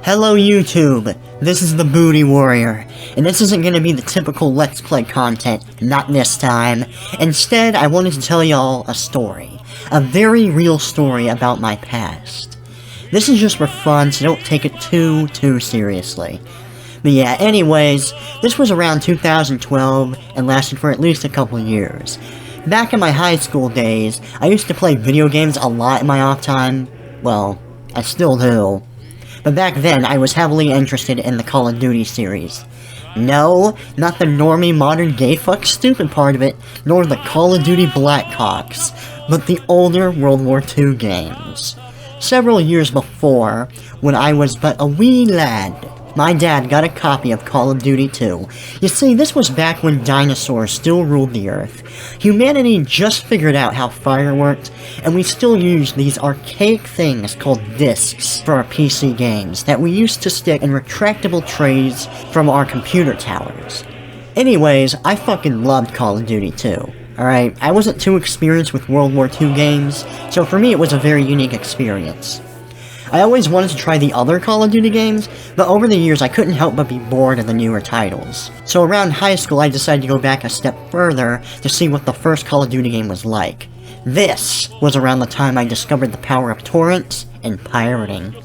Hello YouTube, this is the Booty Warrior, and this isn't gonna be the typical Let's Play content, not this time. Instead, I wanted to tell y'all a story. A very real story about my past. This is just for fun, so don't take it too seriously. But yeah, anyways, this was around 2012, and lasted for at least a couple years. Back in my high school days, I used to play video games a lot in my off time. Well, I still do. But back then, I was heavily interested in the Call of Duty series. No, not the normie modern gay fuck stupid part of it, nor the Call of Duty Blackhawks, but the older World War II games. Several years before, when I was but a wee lad, my dad got a copy of Call of Duty 2. You see, this was back when dinosaurs still ruled the earth. Humanity just figured out how fire worked, and we still used these archaic things called discs for our PC games that we used to stick in retractable trays from our computer towers. Anyways, I fucking loved Call of Duty 2. Alright, I wasn't too experienced with World War II games, so for me it was a very unique experience. I always wanted to try the other Call of Duty games, but over the years I couldn't help but be bored of the newer titles. So around high school I decided to go back a step further to see what the first Call of Duty game was like. This was around the time I discovered the power of torrents and pirating.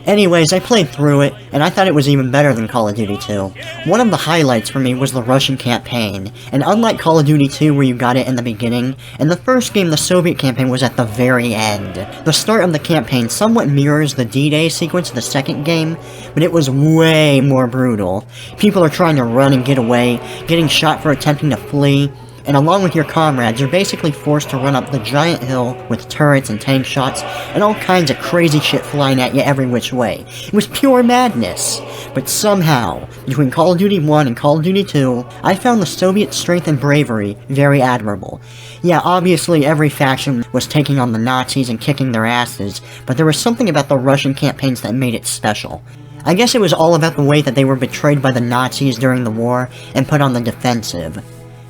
Anyways, I played through it, and I thought it was even better than Call of Duty 2. One of the highlights for me was the Russian campaign, and unlike Call of Duty 2 where you got it in the beginning, in the first game the Soviet campaign was at the very end. The start of the campaign somewhat mirrors the D-Day sequence of the second game, but it was way more brutal. People are trying to run and get away, getting shot for attempting to flee, and along with your comrades, you're basically forced to run up the giant hill with turrets and tank shots, and all kinds of crazy shit flying at you every which way. It was pure madness. But somehow, between Call of Duty 1 and Call of Duty 2, I found the Soviet strength and bravery very admirable. Yeah, obviously every faction was taking on the Nazis and kicking their asses, but there was something about the Russian campaigns that made it special. I guess it was all about the way that they were betrayed by the Nazis during the war and put on the defensive.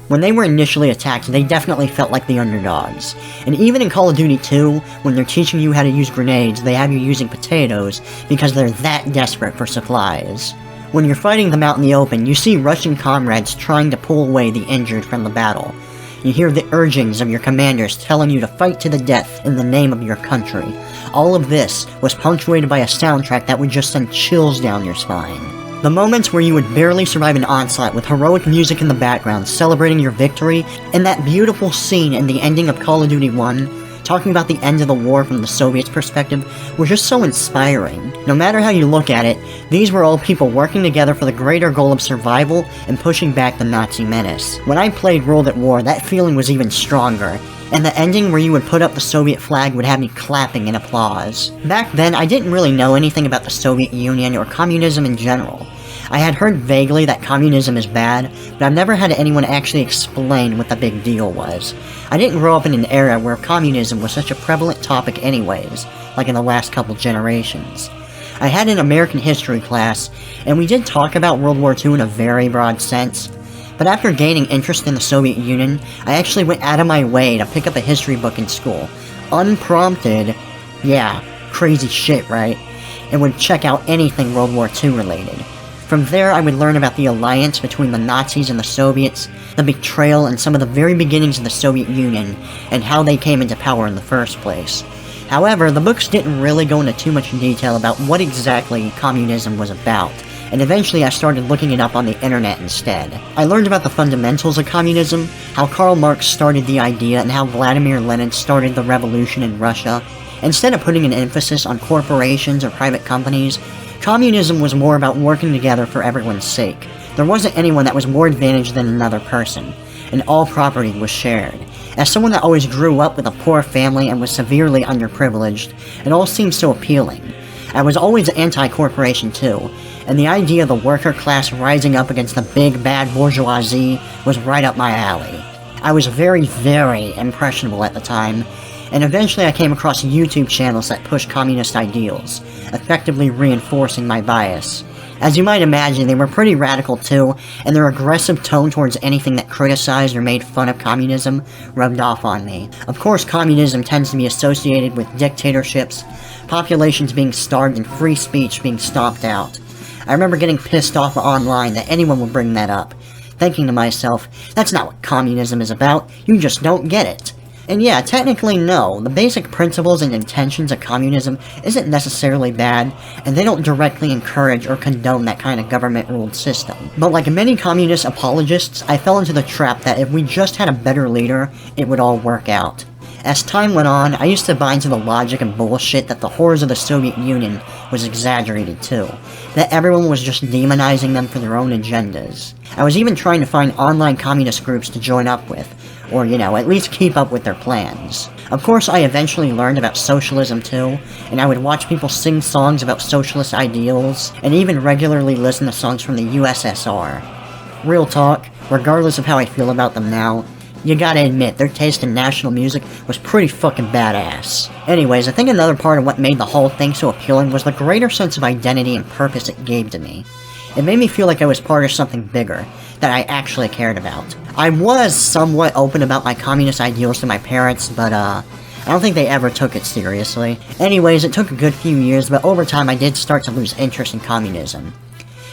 When they were initially attacked, they definitely felt like the underdogs. And even in Call of Duty 2, when they're teaching you how to use grenades, they have you using potatoes because they're that desperate for supplies. When you're fighting them out in the open, you see Russian comrades trying to pull away the injured from the battle. You hear the urgings of your commanders telling you to fight to the death in the name of your country. All of this was punctuated by a soundtrack that would just send chills down your spine. The moments where you would barely survive an onslaught with heroic music in the background celebrating your victory, and that beautiful scene in the ending of Call of Duty 1, talking about the end of the war from the Soviets' perspective, were just so inspiring. No matter how you look at it, these were all people working together for the greater goal of survival and pushing back the Nazi menace. When I played World at War, that feeling was even stronger, and the ending where you would put up the Soviet flag would have me clapping in applause. Back then, I didn't really know anything about the Soviet Union or communism in general. I had heard vaguely that communism is bad, but I've never had anyone actually explain what the big deal was. I didn't grow up in an era where communism was such a prevalent topic anyways, like in the last couple generations. I had an American history class, and we did talk about World War II in a very broad sense, but after gaining interest in the Soviet Union, I actually went out of my way to pick up a history book in school. Unprompted, yeah, crazy shit, right? And would check out anything World War II related. From there, I would learn about the alliance between the Nazis and the Soviets, the betrayal and some of the very beginnings of the Soviet Union, and how they came into power in the first place. However, the books didn't really go into too much detail about what exactly communism was about, and eventually I started looking it up on the internet instead. I learned about the fundamentals of communism, how Karl Marx started the idea, and how Vladimir Lenin started the revolution in Russia. Instead of putting an emphasis on corporations or private companies, communism was more about working together for everyone's sake. There wasn't anyone that was more advantaged than another person, and all property was shared. As someone that always grew up with a poor family and was severely underprivileged, it all seemed so appealing. I was always anti-corporation too, and the idea of the worker class rising up against the big bad bourgeoisie was right up my alley. I was very impressionable at the time, and eventually I came across YouTube channels that pushed communist ideals, effectively reinforcing my bias. As you might imagine, they were pretty radical too, and their aggressive tone towards anything that criticized or made fun of communism rubbed off on me. Of course, communism tends to be associated with dictatorships, populations being starved, and free speech being stomped out. I remember getting pissed off online that anyone would bring that up, thinking to myself, that's not what communism is about, you just don't get it. And yeah, technically no, the basic principles and intentions of communism isn't necessarily bad, and they don't directly encourage or condone that kind of government-ruled system. But like many communist apologists, I fell into the trap that if we just had a better leader, it would all work out. As time went on, I used to buy into the logic and bullshit that the horrors of the Soviet Union was exaggerated too, that everyone was just demonizing them for their own agendas. I was even trying to find online communist groups to join up with, or, at least keep up with their plans. Of course, I eventually learned about socialism too, and I would watch people sing songs about socialist ideals, and even regularly listen to songs from the USSR. Real talk, regardless of how I feel about them now, you gotta admit, their taste in national music was pretty fucking badass. Anyways, I think another part of what made the whole thing so appealing was the greater sense of identity and purpose it gave to me. It made me feel like I was part of something bigger, that I actually cared about. I was somewhat open about my communist ideals to my parents, but I don't think they ever took it seriously. Anyways, it took a good few years, but over time I did start to lose interest in communism.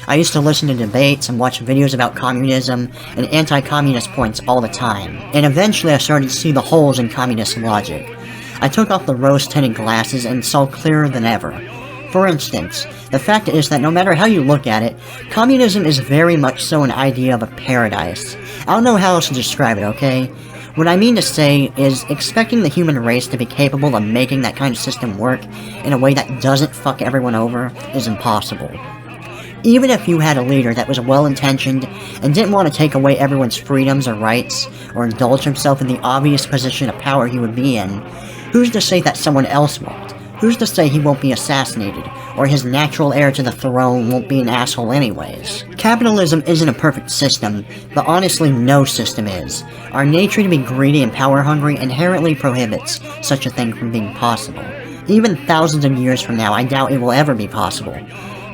I used to listen to debates and watch videos about communism and anti-communist points all the time, and eventually I started to see the holes in communist logic. I took off the rose-tinted glasses and saw clearer than ever. For instance, the fact is that no matter how you look at it, communism is very much so an idea of a paradise. I don't know how else to describe it, okay? What I mean to say is, expecting the human race to be capable of making that kind of system work in a way that doesn't fuck everyone over is impossible. Even if you had a leader that was well-intentioned and didn't want to take away everyone's freedoms or rights, or indulge himself in the obvious position of power he would be in, who's to say that someone else won't? Who's to say he won't be assassinated, or his natural heir to the throne won't be an asshole anyways? Capitalism isn't a perfect system, but honestly no system is. Our nature to be greedy and power-hungry inherently prohibits such a thing from being possible. Even thousands of years from now, I doubt it will ever be possible.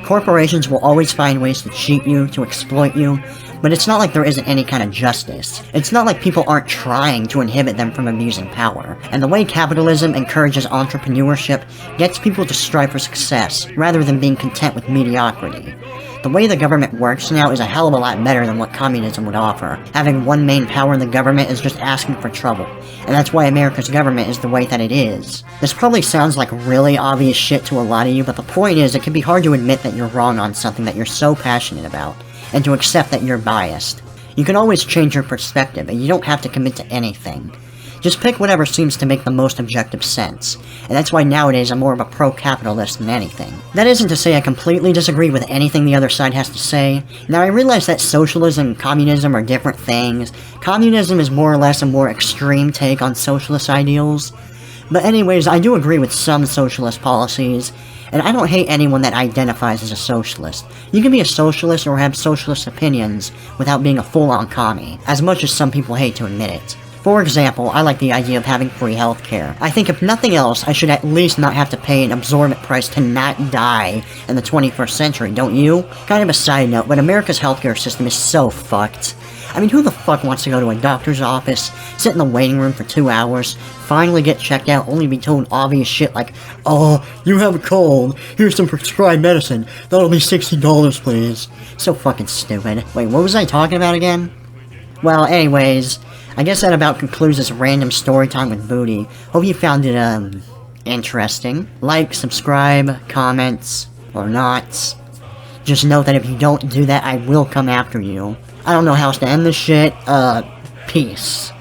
Corporations will always find ways to cheat you, to exploit you, but it's not like there isn't any kind of justice. It's not like people aren't trying to inhibit them from abusing power. And the way capitalism encourages entrepreneurship gets people to strive for success, rather than being content with mediocrity. The way the government works now is a hell of a lot better than what communism would offer. Having one main power in the government is just asking for trouble, and that's why America's government is the way that it is. This probably sounds like really obvious shit to a lot of you, but the point is, it can be hard to admit that you're wrong on something that you're so passionate about, and to accept that you're biased. You can always change your perspective, and you don't have to commit to anything. Just pick whatever seems to make the most objective sense, and that's why nowadays I'm more of a pro-capitalist than anything. That isn't to say I completely disagree with anything the other side has to say. Now I realize that socialism and communism are different things. Communism is more or less a more extreme take on socialist ideals. But anyways, I do agree with some socialist policies, and I don't hate anyone that identifies as a socialist. You can be a socialist or have socialist opinions without being a full-on commie, as much as some people hate to admit it. For example, I like the idea of having free healthcare. I think if nothing else, I should at least not have to pay an exorbitant price to not die in the 21st century, don't you? Kind of a side note, but America's healthcare system is so fucked. I mean, who the fuck wants to go to a doctor's office, sit in the waiting room for 2 hours, finally get checked out, only to be told obvious shit like, "Oh, you have a cold, here's some prescribed medicine, that'll be $60 please." So fucking stupid. Wait, what was I talking about again? Well, anyways, I guess that about concludes this random story time with Booty. Hope you found it, interesting. Like, subscribe, comments, or not. Just note that if you don't do that, I will come after you. I don't know how else to end this shit. Peace.